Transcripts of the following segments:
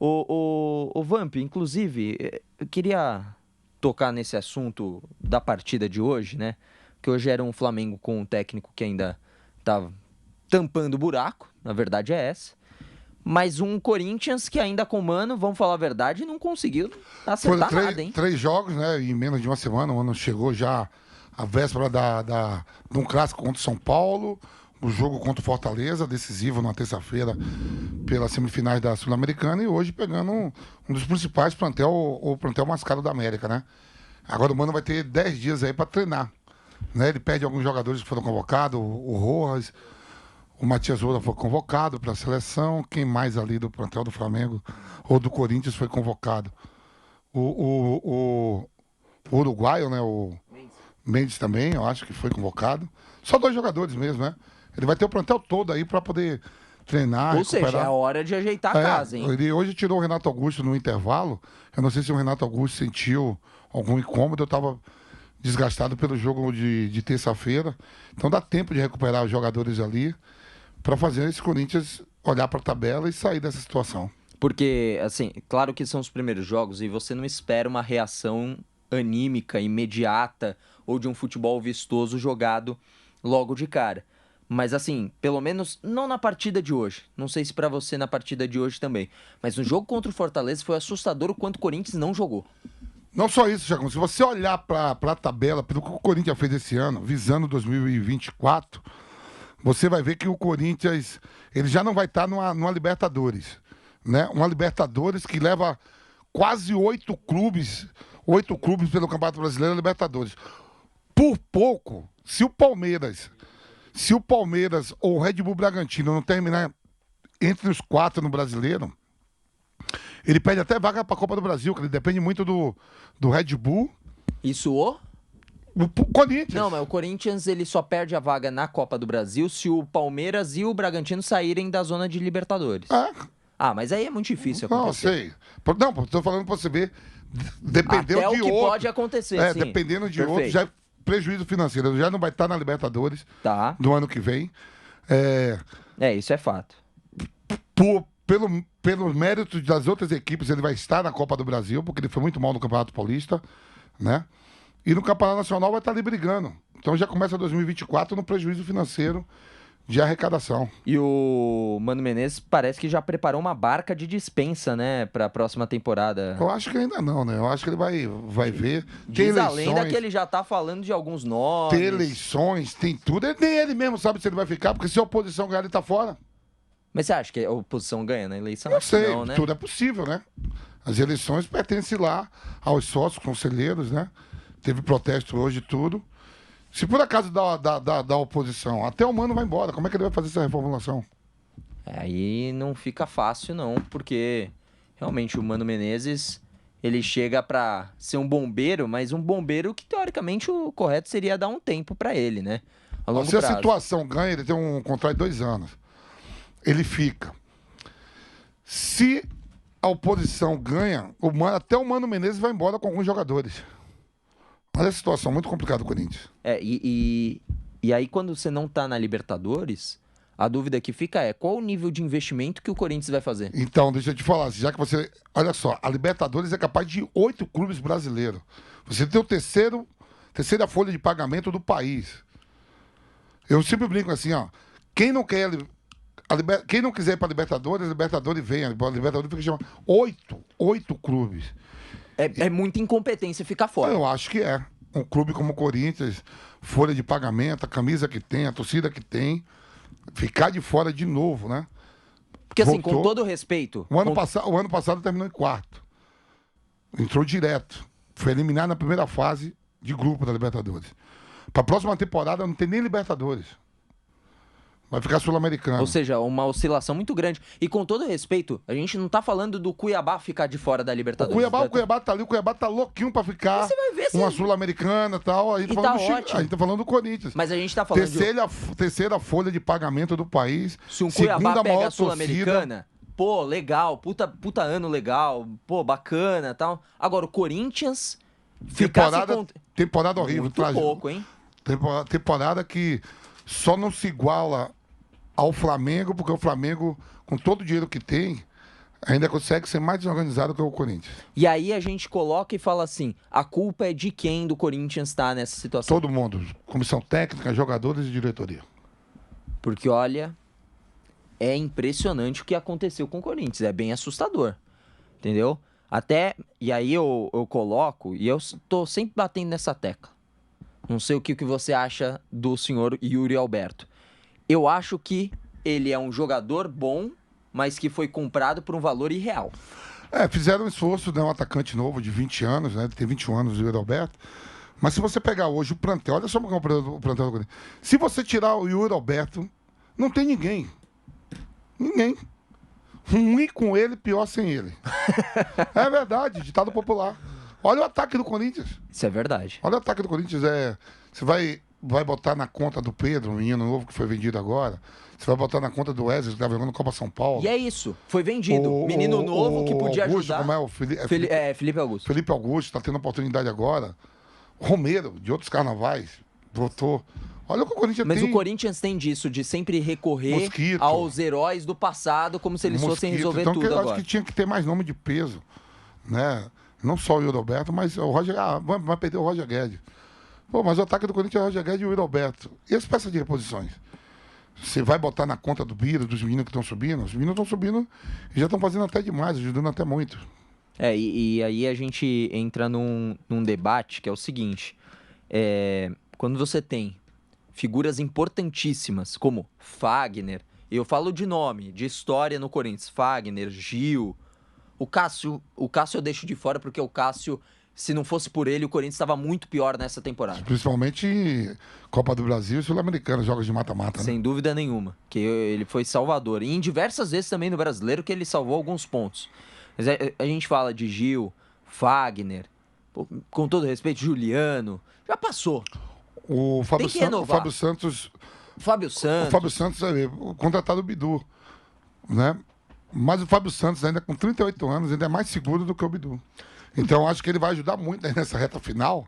O Vamp, inclusive, eu queria tocar nesse assunto da partida de hoje, né? Que hoje era um Flamengo com um técnico que ainda tá tampando o buraco, na verdade é essa. Mas um Corinthians que ainda com o Mano, vamos falar a verdade, não conseguiu Foram acertar nada, hein? três jogos, né? Em menos de uma semana. O Mano chegou já a véspera de um clássico contra o São Paulo, o jogo contra o Fortaleza, decisivo na terça-feira pelas semifinais da Sul-Americana, e hoje pegando um dos principais plantel, o plantel mais caro da América, né? Agora o Mano vai ter 10 dias aí para treinar, né? Ele perde alguns jogadores que foram convocados, o Rojas, o Matias Roura foi convocado para a seleção. Quem mais ali do plantel do Flamengo ou do Corinthians foi convocado? O uruguaio, né? O Mendes também, eu acho que foi convocado. Só dois jogadores mesmo, né? Ele vai ter o plantel todo aí para poder treinar, Ou seja, é a hora de ajeitar a casa, hein? Ele hoje tirou o Renato Augusto no intervalo. Eu não sei se o Renato Augusto sentiu algum incômodo. Eu estava desgastado pelo jogo de terça-feira. Então dá tempo de recuperar os jogadores ali para fazer esse Corinthians olhar para a tabela e sair dessa situação. Porque, assim, claro que são os primeiros jogos e você não espera uma reação anímica, imediata, ou de um futebol vistoso jogado logo de cara. Mas, assim, pelo menos não na partida de hoje. Não sei se pra você na partida de hoje também. Mas no jogo contra o Fortaleza foi assustador o quanto o Corinthians não jogou. Não só isso, Giacomo. Se você olhar para a tabela, pelo que o Corinthians fez esse ano, visando 2024, você vai ver que o Corinthians ele já não vai estar numa Libertadores, né? Uma Libertadores que leva quase oito clubes pelo Campeonato Brasileiro a Libertadores. Por pouco, se o Palmeiras ou o Red Bull Bragantino não terminar entre os quatro no Brasileiro, ele perde até vaga para a Copa do Brasil, que ele depende muito do Red Bull. Isso o Corinthians. Não, mas o Corinthians ele só perde a vaga na Copa do Brasil se o Palmeiras e o Bragantino saírem da zona de Libertadores. Ah, mas aí é muito difícil acontecer. Não, sei. Não, estou falando para você ver, dependendo Até de o que outro. pode acontecer, sim. Dependendo de Perfeito. outro, já é prejuízo financeiro. Já não vai estar na Libertadores do ano que vem. Isso é fato. Pelo mérito das outras equipes, ele vai estar na Copa do Brasil, porque ele foi muito mal no Campeonato Paulista, né? E no Campeonato Nacional vai estar ali brigando. Então já começa 2024 no prejuízo financeiro de arrecadação. E o Mano Menezes parece que já preparou uma barca de dispensa, né, para a próxima temporada. Eu acho que ainda não, né? Eu acho que ele vai ver. Diz a lenda que ele já tá falando de alguns nomes. Tem eleições, tem tudo. Nem ele mesmo sabe se ele vai ficar, porque se a oposição ganhar, ele tá fora. Mas você acha que a oposição ganha na eleição? Eu sei, não, né? tudo é possível, né? As eleições pertencem lá aos sócios, conselheiros, né? Teve protesto hoje e tudo. Se por acaso da oposição, até o Mano vai embora, como é que ele vai fazer essa reformulação? Aí não fica fácil não, porque realmente o Mano Menezes, ele chega pra ser um bombeiro, mas um bombeiro que teoricamente o correto seria dar um tempo pra ele, né? A longo Se prazo. a situação ganha, ele tem um contrato de 2 anos. Ele fica. Se a oposição ganha, até o Mano Menezes vai embora com alguns jogadores. Olha a situação, muito complicada do Corinthians. E aí quando você não tá na Libertadores, a dúvida que fica é qual o nível de investimento que o Corinthians vai fazer? Então, deixa eu te falar, já que você... Olha só, a Libertadores é capaz de 8 clubes brasileiros. Você tem terceira folha de pagamento do país. Eu sempre brinco assim, ó. Quem não quiser ir para Libertadores, a Libertadores vem. A Libertadores fica chamando 8 clubes. É muita incompetência ficar fora. Eu acho que é. Um clube como o Corinthians, folha de pagamento, a camisa que tem, a torcida que tem, ficar de fora de novo, né? Porque assim, com todo respeito... O ano passado terminou em quarto. Entrou direto. Foi eliminado na primeira fase de grupo da Libertadores. Para a próxima temporada não tem nem Libertadores. Vai ficar Sul-Americano. Ou seja, uma oscilação muito grande. E com todo respeito, a gente não tá falando do Cuiabá ficar de fora da Libertadores. O Cuiabá tá ali, o Cuiabá tá louquinho pra ficar. Você vai ver uma Sul-Americana e tal. A gente tá falando do Corinthians. Mas a gente tá falando terceira folha de pagamento do país. Se um Cuiabá pega a Sul-Americana, pô, legal, puta ano legal, pô, bacana e tal. Agora, o Corinthians... Temporada horrível. Muito pouco, hein? Temporada que só não se iguala ao Flamengo, porque o Flamengo, com todo o dinheiro que tem, Ainda consegue ser mais desorganizado que o Corinthians. E aí a gente coloca e fala assim, a culpa é de quem do Corinthians estar nessa situação? Todo mundo, comissão técnica, jogadores e diretoria. Porque, olha, é impressionante o que aconteceu com o Corinthians, é bem assustador, entendeu? Até, e aí eu coloco, e eu tô sempre batendo nessa tecla. Não sei o que você acha do senhor Yuri Alberto. Eu acho que ele é um jogador bom, mas que foi comprado por um valor irreal. Fizeram um esforço, né? Um atacante novo de 20 anos, né? Ele tem 21 anos, o Yuri Alberto. Mas se você pegar hoje o plantel, olha só como é o plantel do Corinthians. Se você tirar o Yuri Alberto, não tem ninguém. Ninguém. Ruim com ele, pior sem ele. É verdade, ditado popular. Olha o ataque do Corinthians. Isso é verdade. Olha o ataque do Corinthians. Você vai botar na conta do Pedro, o menino novo que foi vendido agora. Você vai botar na conta do Wesley, que tá jogando Copa São Paulo. E é isso. Foi vendido. Menino novo que podia Augusto, ajudar. Como é o Felipe Augusto. Felipe Augusto está tendo oportunidade agora. Romero, de outros carnavais, voltou. Olha o que o Corinthians Mas tem. o Corinthians tem disso, de sempre recorrer Mosquito. aos heróis do passado, como se eles fossem resolver então, tudo eu agora. acho que tinha que ter mais nome de peso, né? Não só o Yuri Alberto, mas o Roger... vai perder o Roger Guedes. Pô, mas o ataque do Corinthians é o Roger Guedes e o Yuri Alberto. E as peças de reposições? Você vai botar na conta do Bira, dos meninos que estão subindo? Os meninos estão subindo e já estão fazendo até demais, ajudando até muito. E aí a gente entra num debate que é o seguinte. Quando você tem figuras importantíssimas como Fagner, eu falo de nome, de história no Corinthians, Fagner, Gil, o Cássio eu deixo de fora porque o Cássio, se não fosse por ele, o Corinthians estava muito pior nessa temporada. Principalmente Copa do Brasil e Sul-Americana, jogos de mata-mata. Sem dúvida nenhuma, que ele foi salvador. E em diversas vezes também no Brasileiro que ele salvou alguns pontos. Mas a gente fala de Gil, Fagner, com todo respeito, Juliano, já passou. O Fábio Santos. O Fábio Santos, contratado o Bidu, né? Mas o Fábio Santos, ainda com 38 anos, ainda é mais seguro do que o Bidu. Então, acho que ele vai ajudar muito aí nessa reta final.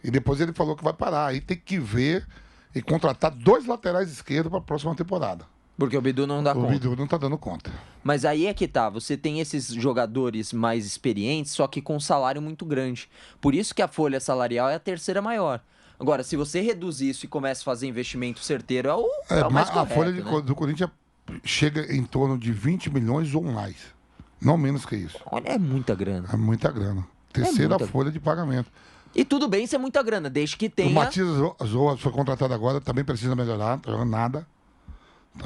E depois ele falou que vai parar. Aí tem que ver e contratar 2 laterais esquerdos para a próxima temporada. Porque o Bidu não dá conta. O Bidu não tá dando conta. Mas aí é que tá, você tem esses jogadores mais experientes, só que com um salário muito grande. Por isso que a folha salarial é a terceira maior. Agora, se você reduz isso e começa a fazer investimento certeiro, é o mais correto, a folha né? do Corinthians chega em torno de 20 milhões ou mais. Não menos que isso. Olha, é muita grana. É muita grana. Terceira folha de pagamento. E tudo bem ser muita grana, desde que tenha... O Matias Zoa foi contratado agora, também precisa melhorar, tá jogando nada.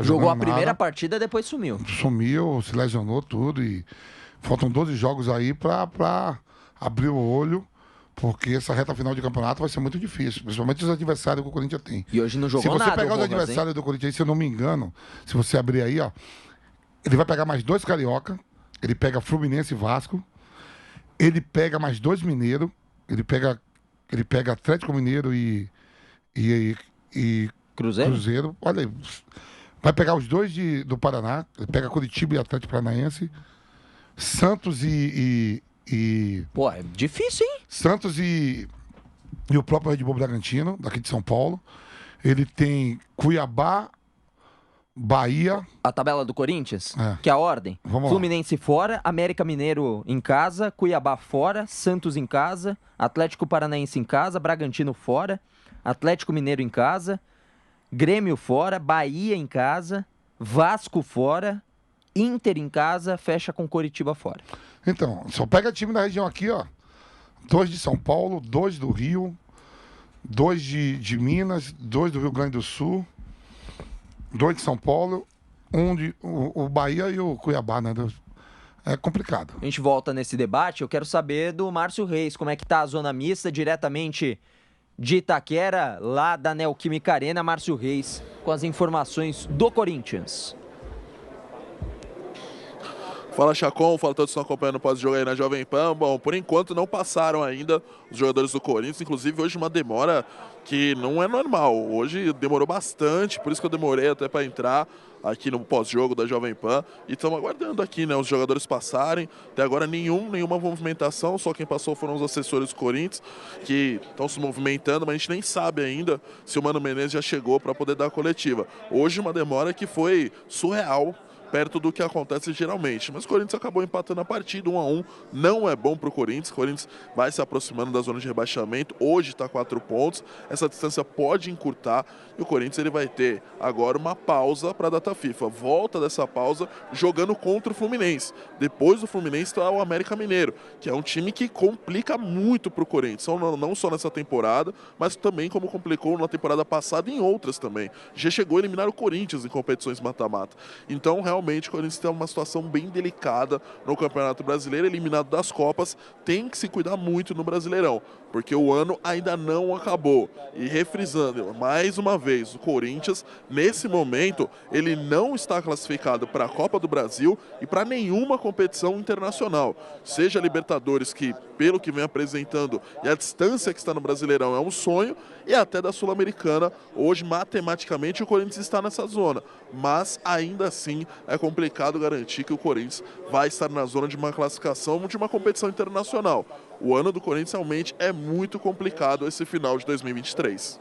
Jogou a primeira partida, depois sumiu. Sumiu, se lesionou tudo e faltam 12 jogos aí pra abrir o olho, porque essa reta final de campeonato vai ser muito difícil, principalmente os adversários que o Corinthians tem. E hoje não jogou nada. Se você pegar os adversários do Corinthians, se eu não me engano, se você abrir aí, ó, ele vai pegar mais 2 carioca, ele pega Fluminense e Vasco, ele pega mais 2 mineiro, ele pega Atlético Mineiro e Cruzeiro. Olha aí. Vai pegar os 2 do Paraná, ele pega Curitiba e Atlético Paranaense, Santos e Pô, é difícil, hein? Santos e o próprio Red Bull Bragantino, daqui de São Paulo. Ele tem Cuiabá, Bahia. A tabela do Corinthians, que é a ordem. Vamos Fluminense fora, América Mineiro em casa, Cuiabá fora, Santos em casa, Atlético Paranaense em casa, Bragantino fora, Atlético Mineiro em casa, Grêmio fora, Bahia em casa, Vasco fora, Inter em casa, fecha com Coritiba fora. Então, só pega time da região aqui, ó. 2 de São Paulo, 2 do Rio, 2 de Minas, 2 do Rio Grande do Sul, 2 de São Paulo, o Bahia e o Cuiabá, né? É complicado. A gente volta nesse debate, eu quero saber do Márcio Reis, como é que tá a zona mista diretamente de Itaquera, lá da Neoquímica Arena. Márcio Reis com as informações do Corinthians. Fala, Chacon, fala todos que estão acompanhando o pós-jogo aí na Jovem Pan. Bom, por enquanto não passaram ainda os jogadores do Corinthians, inclusive hoje uma demora que não é normal. Hoje demorou bastante, por isso que eu demorei até para entrar aqui no pós-jogo da Jovem Pan. E estamos aguardando aqui, né, os jogadores passarem. Até agora nenhuma movimentação, só quem passou foram os assessores do Corinthians, que estão se movimentando, mas a gente nem sabe ainda se o Mano Menezes já chegou para poder dar a coletiva. Hoje uma demora que foi surreal, perto do que acontece geralmente. Mas o Corinthians acabou empatando a partida, 1-1. Não é bom para o Corinthians. O Corinthians vai se aproximando da zona de rebaixamento. Hoje está 4 pontos. Essa distância pode encurtar. E o Corinthians ele vai ter agora uma pausa para a data FIFA. Volta dessa pausa jogando contra o Fluminense. Depois do Fluminense está o América Mineiro, que é um time que complica muito para o Corinthians. Não só nessa temporada, mas também como complicou na temporada passada e em outras também. Já chegou a eliminar o Corinthians em competições mata-mata. Então, realmente, o Corinthians tem uma situação bem delicada no Campeonato Brasileiro, eliminado das Copas, tem que se cuidar muito no Brasileirão, porque o ano ainda não acabou. E refrisando, mais uma vez, o Corinthians, nesse momento, ele não está classificado para a Copa do Brasil e para nenhuma competição internacional. Seja a Libertadores, que, pelo que vem apresentando, e a distância que está no Brasileirão é um sonho, e até da Sul-Americana. Hoje, matematicamente, o Corinthians está nessa zona, mas ainda assim é complicado garantir que o Corinthians vai estar na zona de uma classificação de uma competição internacional. O ano do Corinthians realmente é muito complicado esse final de 2023.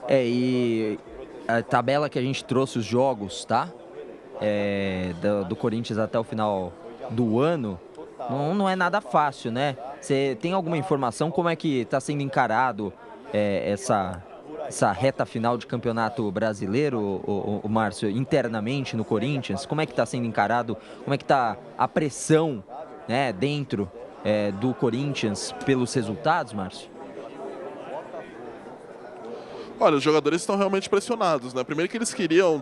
E a tabela que a gente trouxe, os jogos, tá? Do Corinthians até o final do ano, não é nada fácil, né? Você tem alguma informação como é que está sendo encarado essa reta final de campeonato brasileiro, o Márcio, internamente no Corinthians? Como é que está sendo encarado? Como é que está a pressão, né, dentro do Corinthians pelos resultados, Márcio? Olha, os jogadores estão realmente pressionados, né? Primeiro que eles queriam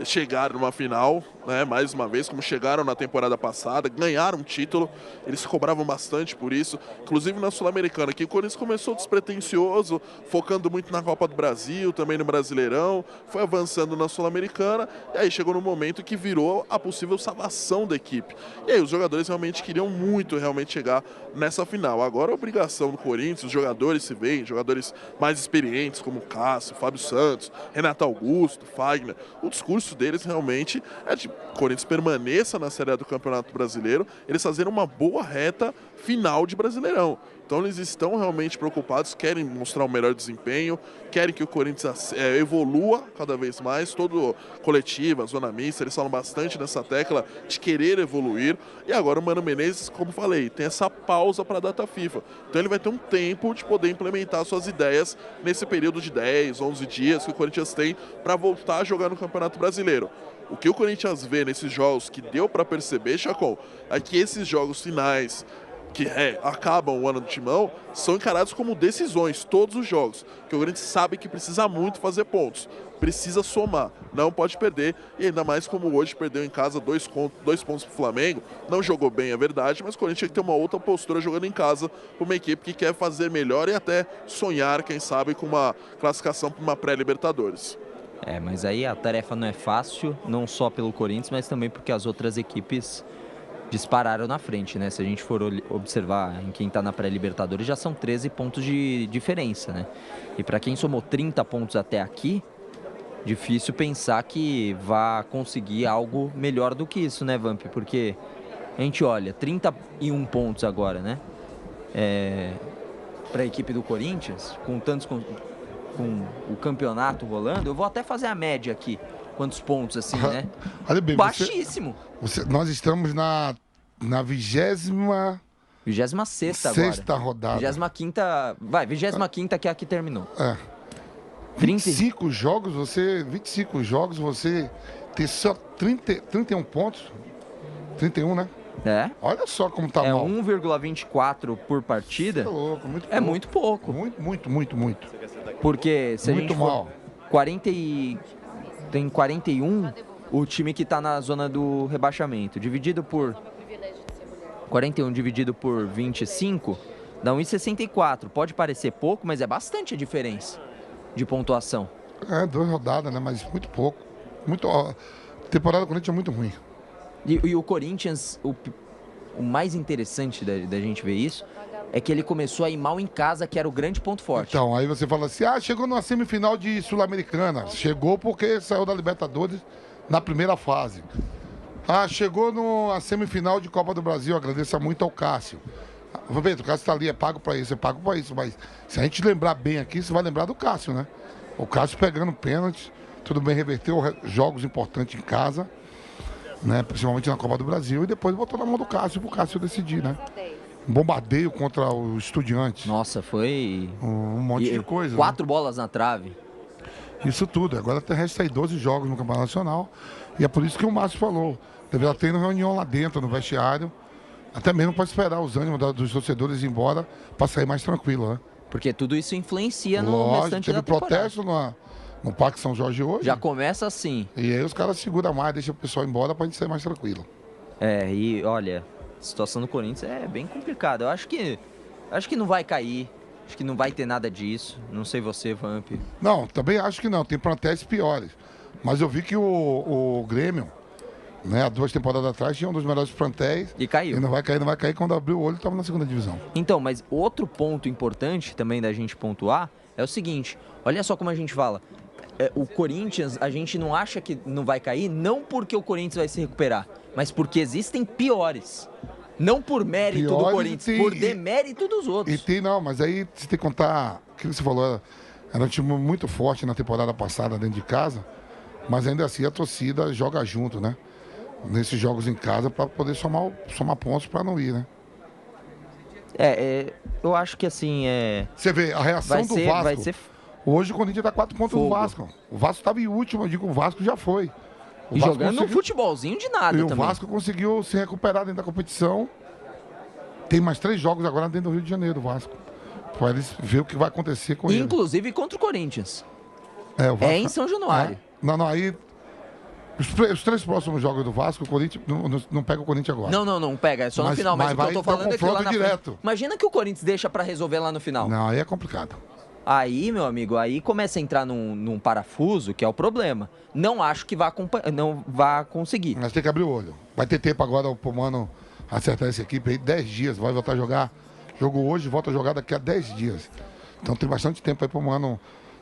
chegar numa final, né, mais uma vez, como chegaram na temporada passada, ganharam um título, eles se cobravam bastante por isso, inclusive na Sul-Americana, que o Corinthians começou despretensioso, focando muito na Copa do Brasil, também no Brasileirão, foi avançando na Sul-Americana, e aí chegou no momento que virou a possível salvação da equipe. E aí os jogadores realmente queriam muito chegar nessa final. Agora a obrigação do Corinthians, os jogadores se veem, jogadores mais experientes, como Cássio, Fábio Santos, Renato Augusto, Fagner, o discurso deles realmente é de o Corinthians permaneça na Série A do Campeonato Brasileiro, eles fazerem uma boa reta final de Brasileirão. Então eles estão realmente preocupados, querem mostrar um melhor desempenho, querem que o Corinthians evolua cada vez mais, todo coletiva, zona mista, eles falam bastante nessa tecla de querer evoluir. E agora o Mano Menezes, como falei, tem essa pausa para a data FIFA. Então ele vai ter um tempo de poder implementar suas ideias nesse período de 10, 11 dias que o Corinthians tem para voltar a jogar no Campeonato Brasileiro. O que o Corinthians vê nesses jogos que deu para perceber, Chacon, é que esses jogos finais que acabam o ano do Timão, são encarados como decisões, todos os jogos, que o Corinthians sabe que precisa muito fazer pontos, precisa somar, não pode perder, e ainda mais como hoje perdeu em casa 2 pontos para o Flamengo, não jogou bem, é verdade, mas o Corinthians tem que ter uma outra postura jogando em casa, para uma equipe que quer fazer melhor e até sonhar, quem sabe, com uma classificação para uma pré-Libertadores. Mas aí a tarefa não é fácil, não só pelo Corinthians, mas também porque as outras equipes dispararam na frente, né? Se a gente for observar em quem está na pré-Libertadores, já são 13 pontos de diferença, né? E para quem somou 30 pontos até aqui, difícil pensar que vá conseguir algo melhor do que isso, né, Vamp? Porque a gente olha, 31 pontos agora, né? Para a equipe do Corinthians, com o campeonato rolando, eu vou até fazer a média aqui. Quantos pontos, assim, né? Olha bem, baixíssimo. Nós estamos na 26ª agora. rodada. 25ª que é a que terminou. 25 jogos, você ter só 31 pontos. 31, né? Olha só como tá mal. 1,24 por partida. Isso é louco, muito pouco. Muito. Porque se muito a gente for 41, o time que está na zona do rebaixamento, dividido por 41 dividido por 25, dá 1,64. Pode parecer pouco, mas é bastante a diferença de pontuação. 2 rodadas, né? Mas muito pouco. A temporada do Corinthians é muito ruim. E o Corinthians, o mais interessante da gente ver isso, é que ele começou a ir mal em casa, que era o grande ponto forte. Então, aí você fala assim, chegou numa semifinal de Sul-Americana. Chegou porque saiu da Libertadores na primeira fase. Chegou na semifinal de Copa do Brasil, agradeço muito ao Cássio. O Cássio está ali, é pago para isso, mas se a gente lembrar bem aqui, você vai lembrar do Cássio, né? O Cássio pegando pênalti, tudo bem, reverteu jogos importantes em casa, né? Principalmente na Copa do Brasil, e depois botou na mão do Cássio, pro Cássio decidir, né? Um bombardeio contra o Estudiantes. Nossa, foi... Um monte de coisa. 4 bolas na trave. Isso tudo. Agora resta aí 12 jogos no Campeonato Nacional. E é por isso que o Márcio falou. Deveria ter uma reunião lá dentro, no vestiário. Até mesmo para esperar os ânimos dos torcedores ir embora, para sair mais tranquilo, né? Porque tudo isso influencia no Lógico, restante teve da temporada. protesto no Parque São Jorge hoje. Já começa assim. E aí os caras seguram mais, deixam o pessoal embora para a gente sair mais tranquilo. E olha, a situação do Corinthians é bem complicada. Eu acho que não vai cair. Acho que não vai ter nada disso. Não sei você, Vamp. Não, também acho que não. Tem plantéis piores. Mas eu vi que o Grêmio, né, há 2 temporadas atrás, tinha um dos melhores plantéis. E caiu. E não vai cair. Quando abriu o olho, estava na segunda divisão. Então, mas outro ponto importante também da gente pontuar é o seguinte. Olha só como a gente fala. O Corinthians, a gente não acha que não vai cair, não porque o Corinthians vai se recuperar, mas porque existem piores. Não por mérito do Corinthians, por demérito dos outros. Mas aí você tem que contar, o que você falou, era um time muito forte na temporada passada dentro de casa, mas ainda assim a torcida joga junto, né? Nesses jogos em casa para poder somar pontos para não ir, né? Eu acho que assim Você vê a reação do Vasco. Hoje o Corinthians está 4 pontos do Vasco. O Vasco estava em último, eu digo, o Vasco já foi. E jogando um futebolzinho de nada também. E o Vasco conseguiu se recuperar dentro da competição. Tem mais 3 jogos agora dentro do Rio de Janeiro, o Vasco. Para eles ver o que vai acontecer com ele. Inclusive contra o Corinthians. O Vasco, em São Januário. Não, aí... Os 3 próximos jogos do Vasco, o Corinthians não pega o Corinthians agora. Não pega, é só no final. Mas o que eu tô falando é que lá na frente... Imagina que o Corinthians deixa para resolver lá no final. Não, aí é complicado. Aí, meu amigo, aí começa a entrar num parafuso, que é o problema. Não acho que não vá conseguir. Mas tem que abrir o olho. Vai ter tempo agora pro Mano acertar essa equipe aí, 10 dias. Vai voltar a jogar. Jogo hoje, volta a jogar daqui a 10 dias. Então tem bastante tempo aí pro Mano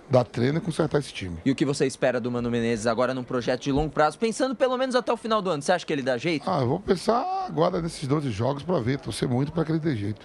dar treino e consertar esse time. E o que você espera do Mano Menezes agora num projeto de longo prazo, pensando pelo menos até o final do ano? Você acha que ele dá jeito? Eu vou pensar agora nesses 12 jogos para ver, torcer muito para que ele dê jeito.